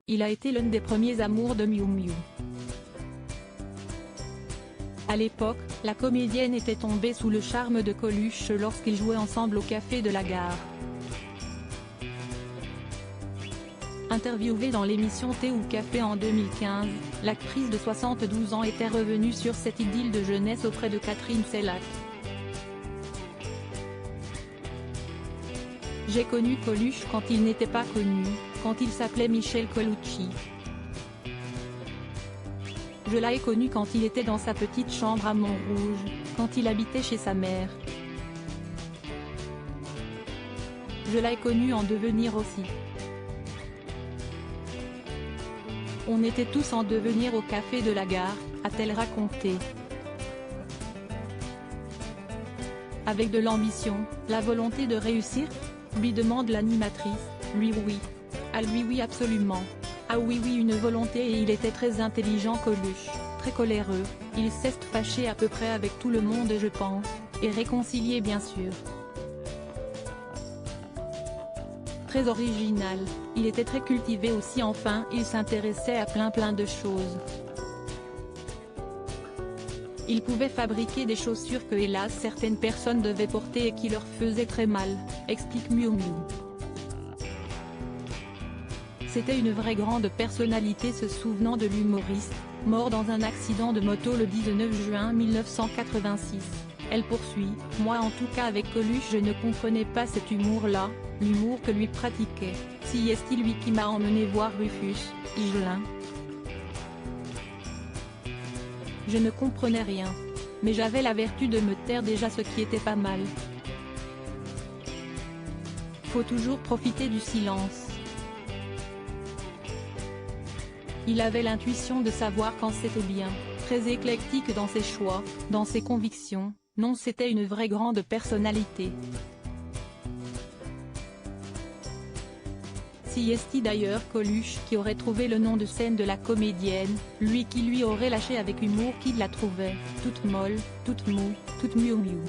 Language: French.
il a été l'un des premiers amours de Miu Miu. À l'époque, la comédienne était tombée sous le charme de Coluche lorsqu'ils jouaient ensemble au Café de la Gare. Interviewée dans l'émission Thé ou Café en 2015, l'actrice de 72 ans était revenue sur cette idylle de jeunesse auprès de Catherine Sellac. J'ai connu Coluche quand il n'était pas connu, quand il s'appelait Michel Colucci. Je l'ai connu quand il était dans sa petite chambre à Montrouge, quand il habitait chez sa mère. Je l'ai connu en devenir aussi. On était tous en devenir au Café de la Gare, a-t-elle raconté. Avec de l'ambition, la volonté de réussir ? Lui demande l'animatrice. Lui oui. Ah lui oui absolument. Ah oui oui une volonté et il était très intelligent Coluche, très coléreux, il s'est fâché à peu près avec tout le monde je pense, et réconcilié bien sûr. Très original, il était très cultivé aussi enfin il s'intéressait à plein de choses. Il pouvait fabriquer des chaussures que hélas certaines personnes devaient porter et qui leur faisaient très mal, explique Miu Miu. C'était une vraie grande personnalité se souvenant de l'humoriste, mort dans un accident de moto le 19 juin 1986. Elle poursuit, moi en tout cas avec Coluche je ne comprenais pas cet humour-là, l'humour que lui pratiquait, si est-il lui qui m'a emmené voir Rufus, Higelin. Je ne comprenais rien. Mais j'avais la vertu de me taire déjà ce qui était pas mal. Faut toujours profiter du silence. Il avait l'intuition de savoir quand c'était bien, très éclectique dans ses choix, dans ses convictions, non c'était une vraie grande personnalité. Si est-il d'ailleurs Coluche qui aurait trouvé le nom de scène de la comédienne, lui qui lui aurait lâché avec humour qu'il la trouvait, toute molle, toute mou, toute miou miou.